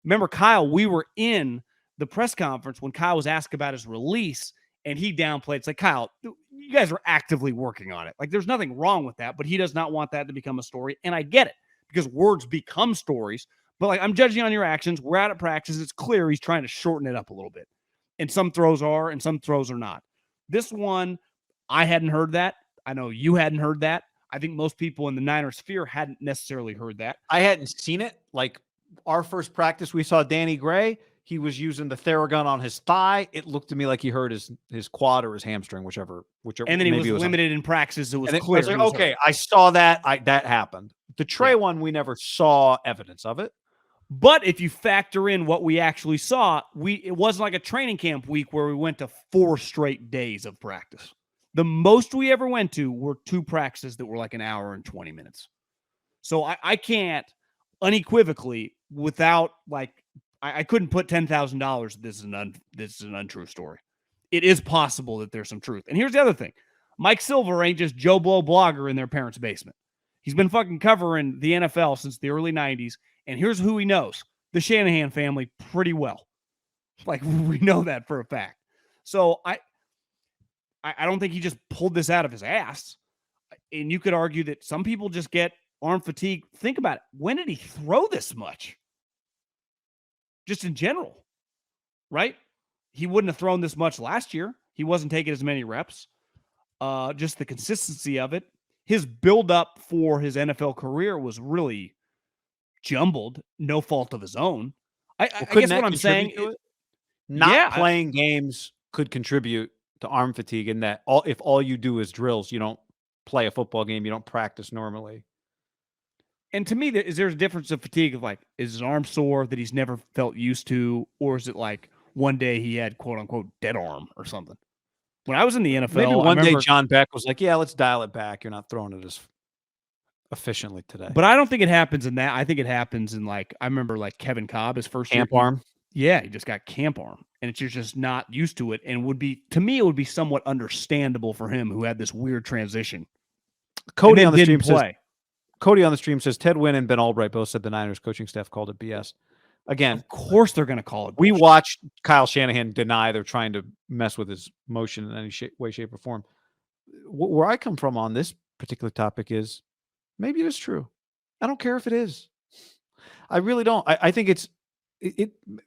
Remember, Kyle, we were in the press conference when Kyle was asked about his release, and he downplayed. It's like, Kyle, you guys are actively working on it. Like, there's nothing wrong with that, but he does not want that to become a story. And I get it, because words become stories. But, like, I'm judging on your actions. We're out at practice. It's clear he's trying to shorten it up a little bit. And some throws are, and some throws are not. This one, I hadn't heard that. I know you hadn't heard that. I think most people in the Niners sphere hadn't necessarily heard that. I hadn't seen it. Like, our first practice, we saw Danny Gray. He was using the Theragun on his thigh. It looked to me like he hurt his quad or his hamstring, whichever. And then he was limited in practice. It was clear. I was like, okay, I saw that. That happened. The Trey one, we never saw evidence of it. But if you factor in what we actually saw, it wasn't like a training camp week where we went to 4 straight days of practice. The most we ever went to were 2 practices that were like an hour and 20 minutes. So I can't unequivocally, without like, I couldn't put $10,000. This is an untrue story. It is possible that there's some truth. And here's the other thing. Mike Silver ain't just Joe Blow blogger in their parents' basement. He's been fucking covering the NFL since the early 90s. And here's who he knows. The Shanahan family pretty well. Like, we know that for a fact. So I don't think he just pulled this out of his ass. And you could argue that some people just get arm fatigue. Think about it. When did he throw this much? Just in general, right? He wouldn't have thrown this much last year. He wasn't taking as many reps. Just the consistency of it. His build-up for his NFL career was really jumbled. No fault of his own. I guess what I'm saying is not playing games could contribute to arm fatigue in that if all you do is drills, you don't play a football game, you don't practice normally. And to me, is there a difference of fatigue of like, is his arm sore that he's never felt used to? Or is it like one day he had quote unquote dead arm or something? When I was in the NFL, maybe one day John Beck was like, yeah, let's dial it back. You're not throwing it as efficiently today. But I don't think it happens in that. I think it happens in like, I remember like Kevin Cobb, his first camp arm. Yeah, he just got camp arm. And it's just not used to it. And to me, it would be somewhat understandable for him who had this weird transition. Cody on the stream says Ted Wynn and Ben Albright both said the Niners coaching staff called it BS. Again, of course they're going to call it bullshit. We watched Kyle Shanahan deny they're trying to mess with his motion in any way, shape, or form. Where I come from on this particular topic is maybe it is true. I don't care if it is. I really don't. I think it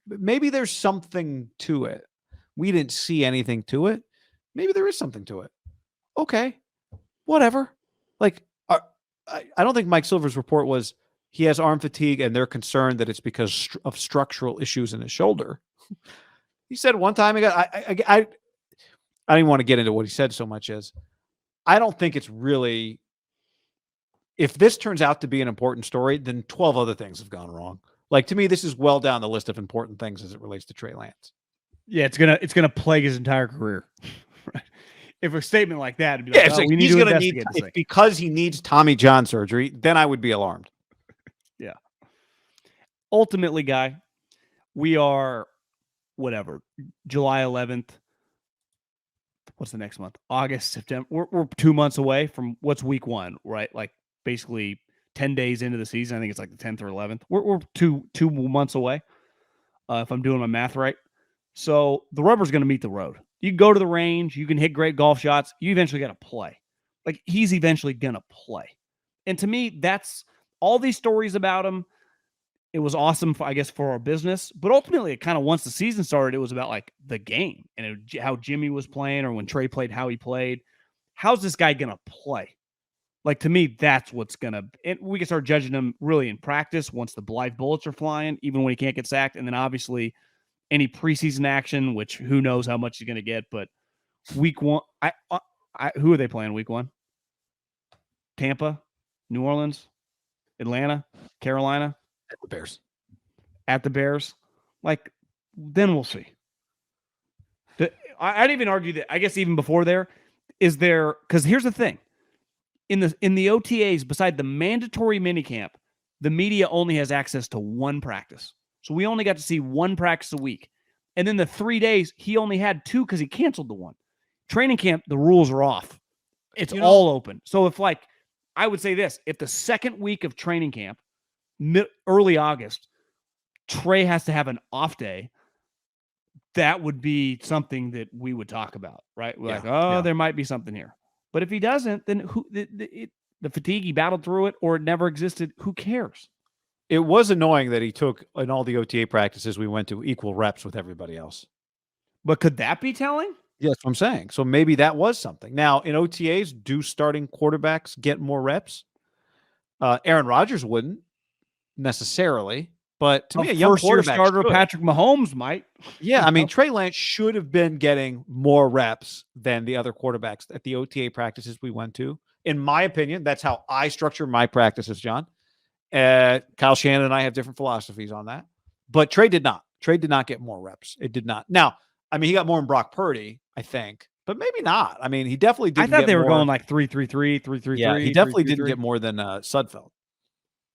maybe there's something to it. We didn't see anything to it. Maybe there is something to it. Okay, whatever. Like, I don't think Mike Silver's report was he has arm fatigue and they're concerned that it's because of structural issues in his shoulder. He said one time, I don't even want to get into what he said so much as I don't think it's really, if this turns out to be an important story, then 12 other things have gone wrong. Like, to me, this is well down the list of important things as it relates to Trey Lance. Yeah, it's gonna plague his entire career. If a statement like that, would be like, we need to investigate this thing. Because he needs Tommy John surgery, then I would be alarmed. Yeah. Ultimately, guy, we are July 11th. What's the next month? August, September. We're 2 months away from what's week 1, right? Like basically 10 days into the season. I think it's like the 10th or 11th. We're two months away, if I'm doing my math right. So the rubber's going to meet the road. You can go to the range. You can hit great golf shots. You eventually got to play. Like, he's eventually going to play. And to me, that's all these stories about him. It was awesome, for our business. But ultimately, it kind of, once the season started, it was about like the game and how Jimmy was playing, or when Trey played, how he played. How's this guy going to play? Like, to me, that's what's going to, we can start judging him really in practice once the live bullets are flying, even when he can't get sacked. And then obviously any preseason action, which who knows how much he's going to get. But week 1, who are they playing week 1? Tampa, New Orleans, Atlanta, Carolina. At the Bears. At the Bears. Like, then we'll see. I'd even argue that, I guess even before there, because here's the thing. In the OTAs, beside the mandatory minicamp, the media only has access to 1 practice. So we only got to see 1 practice a week. And then the 3 days, he only had 2 because he canceled the 1. Training camp, the rules are off. It's all open. So if, like, I would say this, if the second week of training camp, early August, Trey has to have an off day, that would be something that we would talk about, right? We're like, oh, there might be something here. But if he doesn't, then the fatigue, he battled through it, or it never existed. Who cares? It was annoying that he took in all the OTA practices we went to equal reps with everybody else. But could that be telling? Yeah, that's what I'm saying. So maybe that was something. Now, in OTAs, do starting quarterbacks get more reps? Aaron Rodgers wouldn't necessarily, but to me, a young quarterback starter should. Patrick Mahomes might. Yeah, I mean, Trey Lance should have been getting more reps than the other quarterbacks at the OTA practices we went to. In my opinion, that's how I structure my practices, John. Kyle Shannon and I have different philosophies on that, but Trey did not. Trey did not get more reps. It did not. Now, I mean, he got more than Brock Purdy, I think, but maybe not. I mean, he definitely didn't. I thought they were going like 3-3-3, 3-3-3. Yeah, he definitely didn't get more than Sudfeld.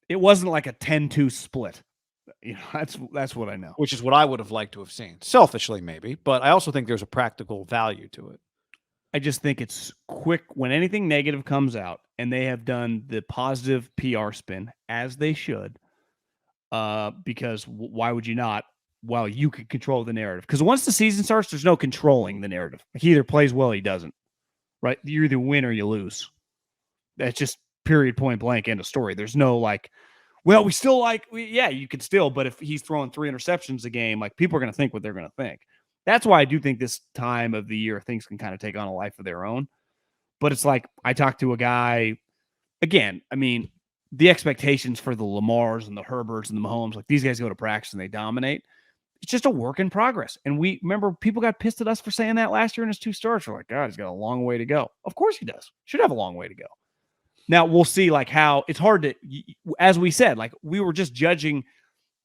It wasn't like a 10-2 split. You know, that's what I know. Which is what I would have liked to have seen. Selfishly, maybe, but I also think there's a practical value to it. I just think it's quick when anything negative comes out, and they have done the positive PR spin as they should. Because why would you not? Well, you could control the narrative. Because once the season starts, there's no controlling the narrative. He either plays well or he doesn't. Right? You either win or you lose. That's just period, point blank, end of story. There's no like, well, we still yeah, you could still, but if he's throwing 3 interceptions a game, like people are going to think what they're going to think. That's why I do think this time of the year, things can kind of take on a life of their own. But it's like, I talked to a guy, again, I mean, the expectations for the Lamars and the Herberts and the Mahomes, like these guys go to practice and they dominate. It's just a work in progress. And we remember people got pissed at us for saying that last year in his 2 starts. We're like, God, he's got a long way to go. Of course he does. Should have a long way to go. Now we'll see like how it's hard to, as we said, like we were just judging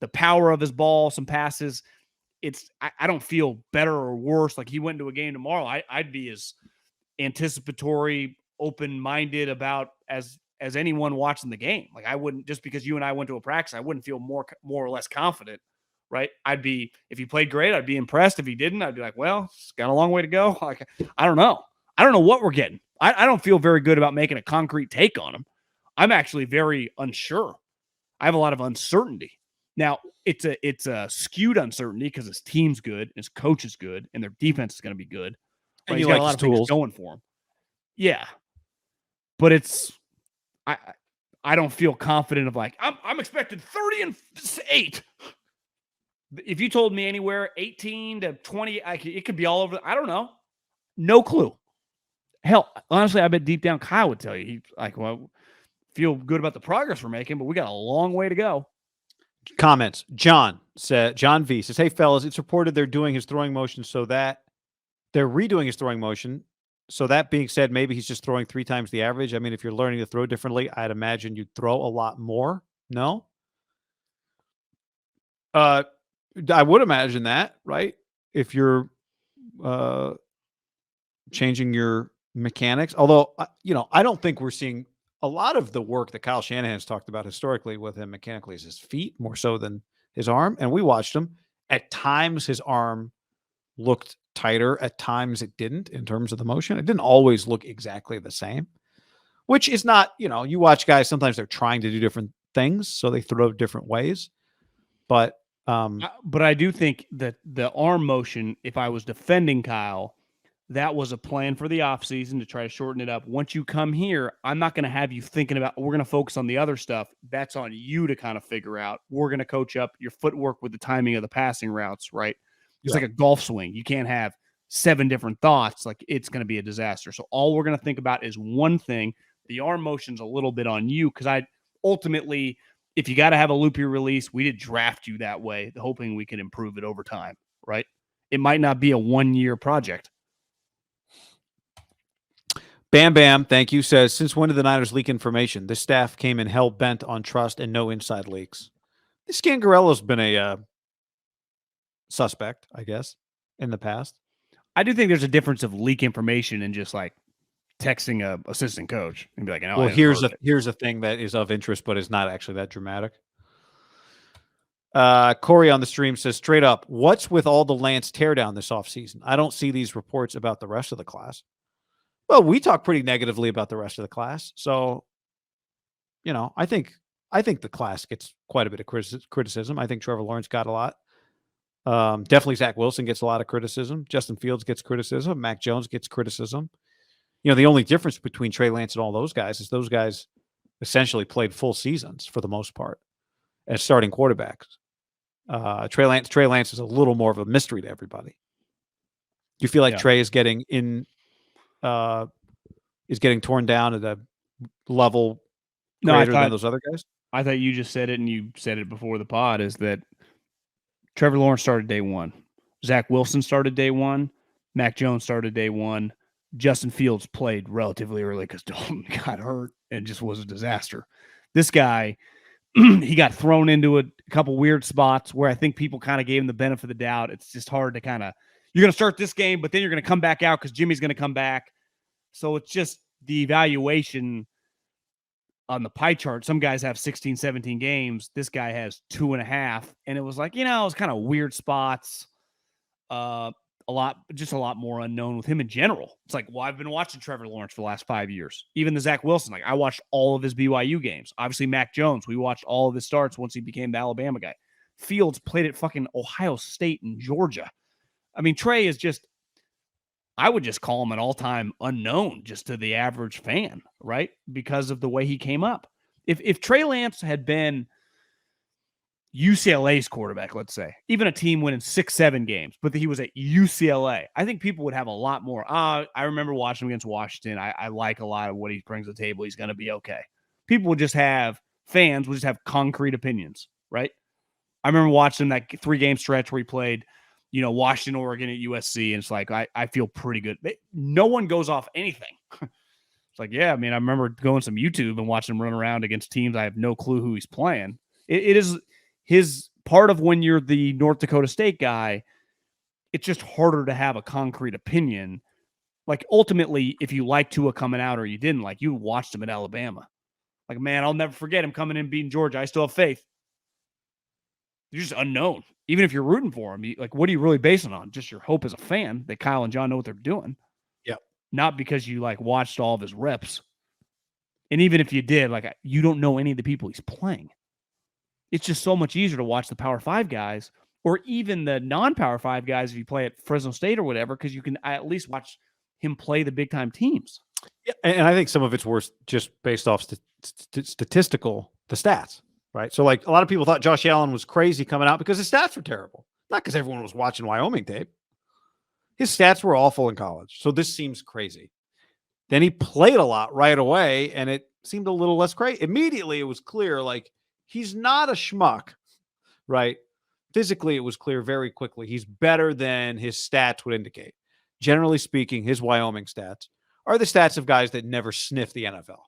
the power of his ball, some passes. I don't feel better or worse. Like he went into a game tomorrow. I'd be as anticipatory, open-minded about as anyone watching the game. Like I wouldn't, just because you and I went to a practice, I wouldn't feel more or less confident, right? I'd be, if he played great, I'd be impressed. If he didn't, I'd be like, well, it's got a long way to go. Like, I don't know. I don't know what we're getting. I don't feel very good about making a concrete take on him. I'm actually very unsure. I have a lot of uncertainty. Now, it's a skewed uncertainty because his team's good, his coach is good, and their defense is going to be good. And he's you got like a lot his of things tools going for him. Yeah. But it's I don't feel confident of like, I'm expected 30-8. If you told me anywhere 18 to 20, it could be all over. I don't know. No clue. Hell, honestly, I bet deep down Kyle would tell you. He's like, well, feel good about the progress we're making, but we got a long way to go. Comments. John V says, hey, fellas, it's reported they're doing his throwing motion so that they're redoing his throwing motion. So that being said, maybe he's just throwing 3 times the average. I mean, if you're learning to throw differently, I'd imagine you'd throw a lot more. No? I would imagine that, right? If you're changing your mechanics. Although, I don't think we're seeing a lot of the work that Kyle Shanahan's talked about historically with him mechanically is his feet more so than his arm. And we watched him. At times, his arm looked tighter. At times, it didn't in terms of the motion. It didn't always look exactly the same, which is not, you watch guys, sometimes they're trying to do different things, so they throw different ways. But I do think that the arm motion, if I was defending Kyle, that was a plan for the offseason to try to shorten it up. Once you come here, I'm not going to have you thinking about, we're going to focus on the other stuff. That's on you to kind of figure out. We're going to coach up your footwork with the timing of the passing routes, right? It's like a golf swing. You can't have 7 different thoughts. Like, it's going to be a disaster. So all we're going to think about is one thing. The arm motion's a little bit on you, because ultimately, if you got to have a loopy release, we did draft you that way, hoping we could improve it over time, right? It might not be a 1-year project. Bam Bam, thank you, says, since when did the Niners leak information? This staff came in hell-bent on trust and no inside leaks. This Scangarello's been a suspect, I guess, in the past. I do think there's a difference of leak information and just like texting a assistant coach and be like, well, here's a thing that is of interest, but is not actually that dramatic. Corey on the stream says, straight up, what's with all the Lance teardown this offseason? I don't see these reports about the rest of the class. Well, we talk pretty negatively about the rest of the class. So, I think I think the class gets quite a bit of criticism. I think Trevor Lawrence got a lot. Definitely Zach Wilson gets a lot of criticism. Justin Fields gets criticism. Mac Jones gets criticism. The only difference between Trey Lance and all those guys is those guys essentially played full seasons for the most part as starting quarterbacks. Trey Lance is a little more of a mystery to everybody. Do you feel like Trey is getting torn down at a level greater than those other guys? I thought you just said it, and you said it before the pod, is that Trevor Lawrence started day one. Zach Wilson started day one. Mac Jones started day one. Justin Fields played relatively early because Dalton got hurt and just was a disaster. This guy, he got thrown into a couple weird spots where I think people kind of gave him the benefit of the doubt. It's just hard to you're going to start this game, but then you're going to come back out because Jimmy's going to come back. So it's just the evaluation on the pie chart. Some guys have 16, 17 games. This guy has 2.5. And it was like, it was kind of weird spots. A lot more unknown with him in general. It's like, well, I've been watching Trevor Lawrence for the last 5 years. Even the Zach Wilson, like I watched all of his BYU games. Obviously, Mac Jones, we watched all of his starts once he became the Alabama guy. Fields played at fucking Ohio State and Georgia. I mean, Trey is just, I would just call him an all-time unknown just to the average fan, right? Because of the way he came up. If Trey Lance had been UCLA's quarterback, let's say, even a team winning 6-7 games, but he was at UCLA, I think people would have a lot more. I remember watching him against Washington. I like a lot of what he brings to the table. He's going to be okay. Fans would just have concrete opinions, right? I remember watching that 3-game stretch where he played, Washington, Oregon at USC, and it's like, I feel pretty good. No one goes off anything. It's like, yeah, I mean, I remember going some YouTube and watching him run around against teams I have no clue who he's playing. It is his part of when you're the North Dakota State guy, it's just harder to have a concrete opinion. Like, ultimately, if you like Tua coming out or you didn't, like, you watched him at Alabama. Like, man, I'll never forget him coming in beating Georgia. I still have faith. You're just unknown. Even if you're rooting for him, like, what are you really basing on? Just your hope as a fan that Kyle and John know what they're doing. Yeah. Not because you, watched all of his reps. And even if you did, you don't know any of the people he's playing. It's just so much easier to watch the Power 5 guys or even the non-Power 5 guys if you play at Fresno State or whatever, because you can at least watch him play the big-time teams. Yeah, and I think some of it's worse just based off the stats, right? So, a lot of people thought Josh Allen was crazy coming out because his stats were terrible. Not because everyone was watching Wyoming tape. His stats were awful in college, so this seems crazy. Then he played a lot right away, and it seemed a little less crazy. Immediately, it was clear, he's not a schmuck, right? Physically, it was clear very quickly. He's better than his stats would indicate. Generally speaking, his Wyoming stats are the stats of guys that never sniffed the NFL.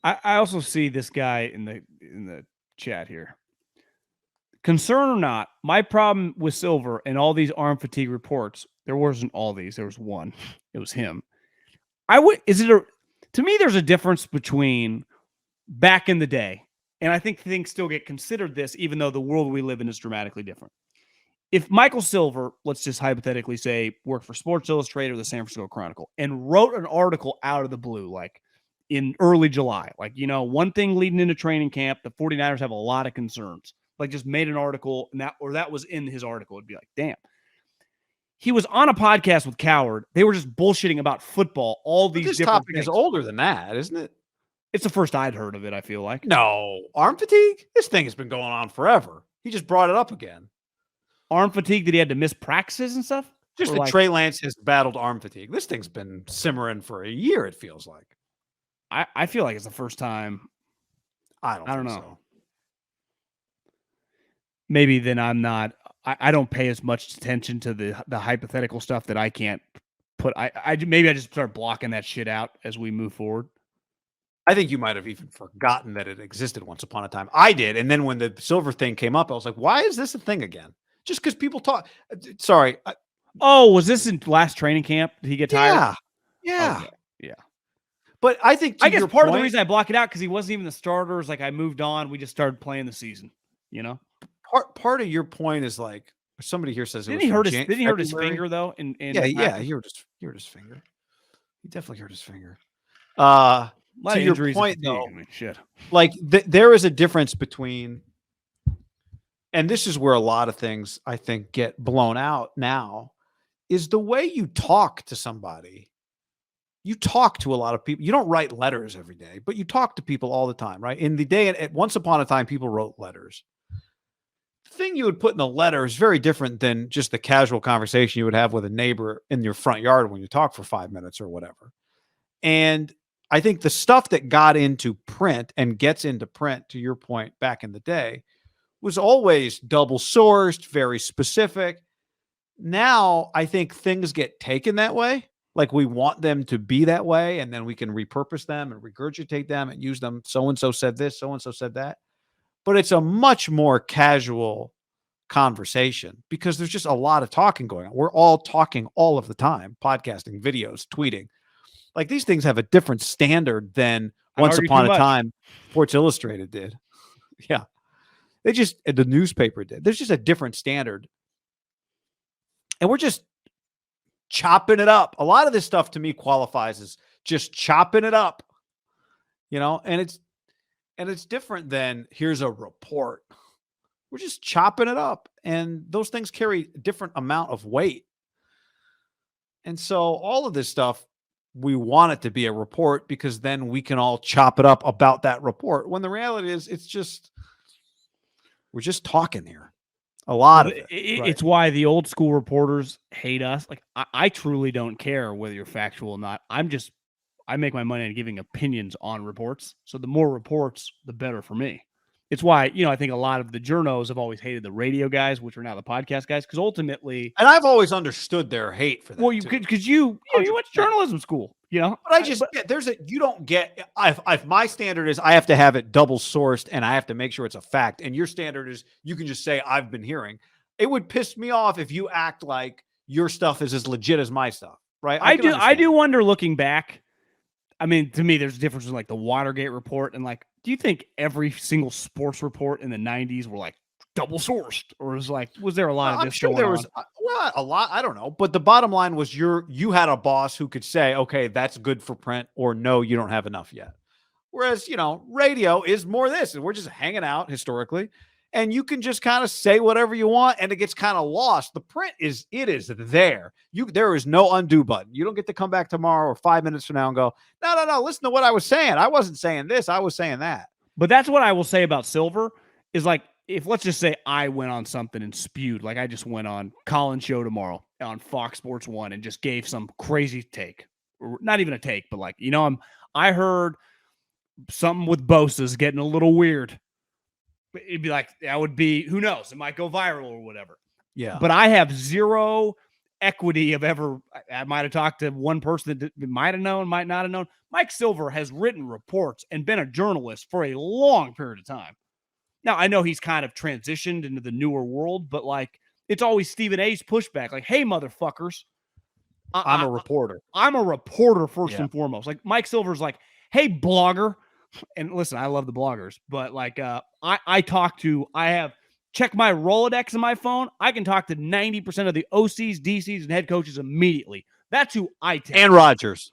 I also see this guy in the chat here. Concern or not, my problem with Silver and all these arm fatigue reports, there wasn't all these. There was one. It was him. To me, there's a difference between back in the day, and I think things still get considered this, even though the world we live in is dramatically different. If Michael Silver, let's just hypothetically say, worked for Sports Illustrated or the San Francisco Chronicle and wrote an article out of the blue, in early July, one thing leading into training camp, the 49ers have a lot of concerns, just made an article and that was in his article. It'd be like, damn. He was on a podcast with Cowherd. They were just bullshitting about football. All these different topic is older than that, isn't it? It's the first I'd heard of it, I feel like. No, arm fatigue? This thing has been going on forever. He just brought it up again. Arm fatigue that he had to miss practices and stuff? Just that Trey Lance has battled arm fatigue. This thing's been simmering for a year, it feels like. I feel like it's the first time. I don't know. So. Maybe then I'm not. I don't pay as much attention to the hypothetical stuff that I can't put. Maybe I just start blocking that shit out as we move forward. I think you might have even forgotten that it existed once upon a time. I did. And then when the Silver thing came up, I was like, why is this a thing again? Just because people talk. Sorry. Was this in last training camp? Did he get tired? Yeah. Okay. Yeah. But I think I guess part of the reason I block it out because he wasn't even the starters. I moved on. We just started playing the season, Part of your point is somebody here says didn't he hurt his finger though? Yeah, he hurt his finger. He definitely hurt his finger. A lot to of your injuries point, and fatigue. though, I mean, shit. like there is a difference between, and this is where a lot of things I think get blown out now, is the way you talk to somebody. You talk to a lot of people. You don't write letters every day, but you talk to people all the time, right? In the day, at once upon a time, people wrote letters. The thing you would put in a letter is very different than just the casual conversation you would have with a neighbor in your front yard when you talk for 5 minutes or whatever. And I think the stuff that got into print and gets into print, to your point, back in the day, was always double sourced, very specific. Now I think things get taken that way. Like we want them to be that way, and then we can repurpose them and regurgitate them and use them. So-and-so said this, so-and-so said that. But it's a much more casual conversation because there's just a lot of talking going on. We're all talking all of the time, podcasting, videos, tweeting. Like these things have a different standard than once upon a time Sports Illustrated did. Yeah. The newspaper did. There's just a different standard. And we're just chopping it up. A lot of this stuff to me qualifies as just chopping it up, and it's different than here's a report. We're just chopping it up, and those things carry a different amount of weight. And so all of this stuff, we want it to be a report because then we can all chop it up about that report. When the reality is we're just talking here. A lot of it. It's why the old school reporters hate us. Like I truly don't care whether you're factual or not. I make my money on giving opinions on reports. So the more reports, the better for me. It's why, I think a lot of the journos have always hated the radio guys, which are now the podcast guys, because ultimately, and I've always understood their hate for that. Well, because you went to journalism school, But you don't get. If my standard is I have to have it double sourced and I have to make sure it's a fact, and your standard is you can just say I've been hearing. It would piss me off if you act like your stuff is as legit as my stuff, right? I do wonder looking back. I mean, to me, there's a difference in like the Watergate report and like, do you think every single sports report in the 90s were like double sourced, or was there a lot of this? I'm sure there was a lot. I don't know, but the bottom line was you had a boss who could say, okay, that's good for print, or no, you don't have enough yet. Whereas radio is more this, and we're just hanging out historically, and you can just kind of say whatever you want, and it gets kind of lost. The print is there. There is no undo button. You don't get to come back tomorrow or 5 minutes from now and go, no. Listen to what I was saying. I wasn't saying this. I was saying that. But that's what I will say about Silver is like, if let's just say I went on something and spewed, like I just went on Colin's show tomorrow on Fox Sports 1 and just gave some crazy take, or not even a take, but like, I heard something with Bosa's getting a little weird. It'd be like, that would be, who knows? It might go viral or whatever. Yeah. But I have zero equity of ever, I might have talked to one person that might have known, might not have known. Mike Silver has written reports and been a journalist for a long period of time. Now, I know he's kind of transitioned into the newer world, but like, it's always Stephen A's pushback. Like, hey, motherfuckers. I'm a reporter. I'm a reporter first and foremost. Like Mike Silver's like, hey, blogger. And listen, I love the bloggers, but like I have checked my Rolodex on my phone. I can talk to 90% of the OCs, DCs, and head coaches immediately. That's who I text. And Rodgers.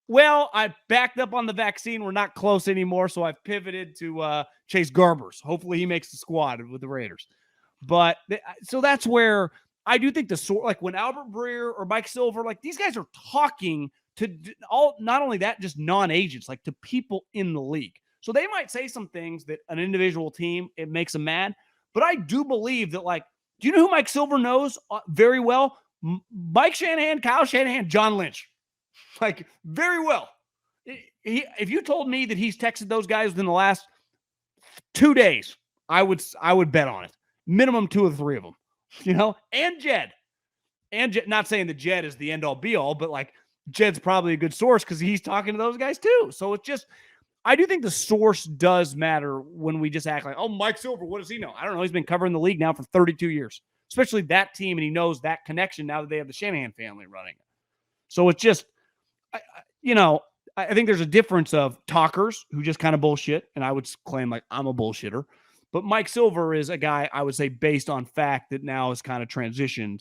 Well, I backed up on the vaccine. We're not close anymore, so I've pivoted to Chase Garbers. Hopefully he makes the squad with the Raiders. But so that's where I do think like when Albert Breer or Mike Silver, like these guys are talking to not only that, just non-agents, like to people in the league. So they might say some things that an individual team, it makes them mad. But I do believe that, like, do you know who Mike Silver knows very well? Mike Shanahan, Kyle Shanahan, John Lynch. Like, very well. If you told me that he's texted those guys within the last 2 days, I would bet on it. Minimum 2 or 3 of them, and Jed. Not saying that Jed is the end-all be-all, but like, Jed's probably a good source because he's talking to those guys too. So it's just, I do think the source does matter when we just act like, oh, Mike Silver, what does he know? I don't know. He's been covering the league now for 32 years, especially that team. And he knows that connection now that they have the Shanahan family running it. So it's just, I think there's a difference of talkers who just kind of bullshit. And I would claim like I'm a bullshitter, but Mike Silver is a guy I would say based on fact that now has kind of transitioned.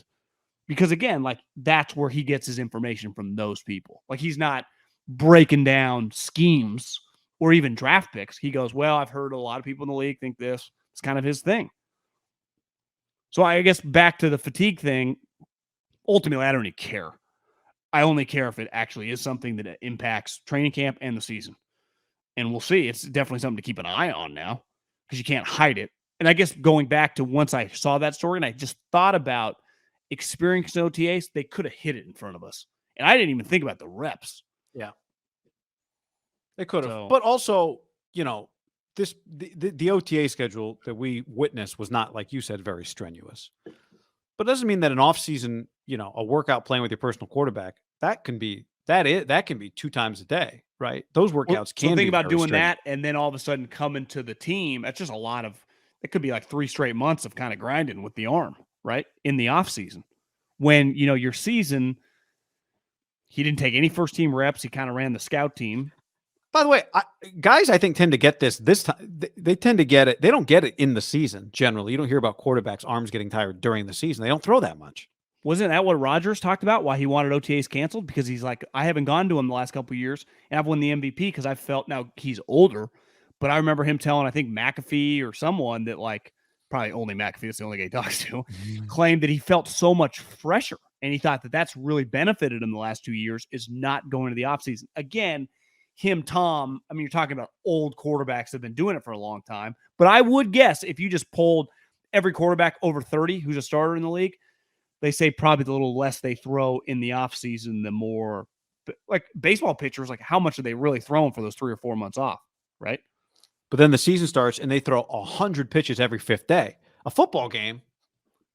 Because again, like that's where he gets his information from those people. Like he's not breaking down schemes or even draft picks. He goes, well, I've heard a lot of people in the league think this. It's kind of his thing. So I guess back to the fatigue thing, ultimately, I don't really care. I only care if it actually is something that impacts training camp and the season. And we'll see. It's definitely something to keep an eye on now because you can't hide it. And I guess going back to once I saw that story and I just thought about experienced OTAs, they could have hit it in front of us. And I didn't even think about the reps. Yeah. They could have. So- But also, you know, the OTA schedule that we witnessed was not, like you said, very strenuous. But it doesn't mean that an offseason, you know, a workout playing with your personal quarterback, that can be 2 times a day, right? Those workouts can So be think about very doing strenuous. that and then all of a sudden coming to the team. That's just a lot of, it could be like 3 straight months of kind of grinding with the arm, right? In the off season. When, you know, your season, he didn't take any first team reps. He kind of ran the scout team. By the way, guys, I think tend to get this time. They tend to get it. They don't get it in the season. Generally, you don't hear about quarterbacks' arms getting tired during the season. They don't throw that much. Wasn't that what Rodgers talked about? Why he wanted OTAs canceled? Because he's like, I haven't gone to him the last couple of years, and I've won the MVP because I felt, now he's older, but I remember him telling, I think McAfee or someone that, like, probably only McAfee, that's the only guy he talks to, claimed that he felt so much fresher, and he thought that that's really benefited him the last 2 years, is not going to the offseason. Again, Tom, I mean, you're talking about old quarterbacks that have been doing it for a long time, but I would guess if you just polled every quarterback over 30 who's a starter in the league, they say probably the little less they throw in the offseason, the more, like baseball pitchers, like how much are they really throwing for those 3 or 4 months off, right? But then the season starts and they throw 100 pitches every 5th day. A football game,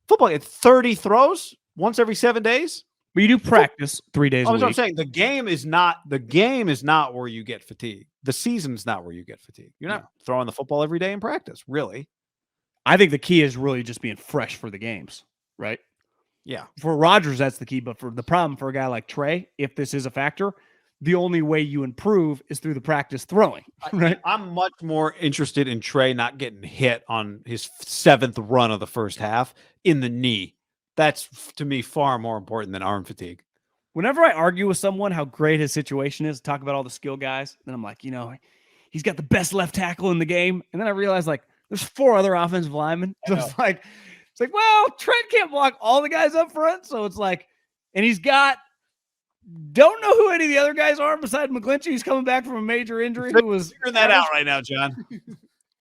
30 throws once every 7 days. But you do practice 3 days a week. What I'm saying, the game is not where you get fatigue. The season's not where you get fatigue. You're not throwing the football every day in practice, really. I think the key is really just being fresh for the games, right? Yeah. For Rodgers, that's the key. But for the problem for a guy like Trey, if this is a factor, the only way you improve is through the practice throwing, right? I'm much more interested in Trey not getting hit on his 7th run of the first half in the knee. That's, to me, far more important than arm fatigue. Whenever I argue with someone how great his situation is, talk about all the skill guys, then I'm like, you know, he's got the best left tackle in the game. And then I realize, like, there's 4 other offensive linemen. So it's like, well, Trent can't block all the guys up front. So it's like, and he's got, don't know who any of the other guys are besides McGlinchey. He's coming back from a major injury. Who was figuring that out right now, John.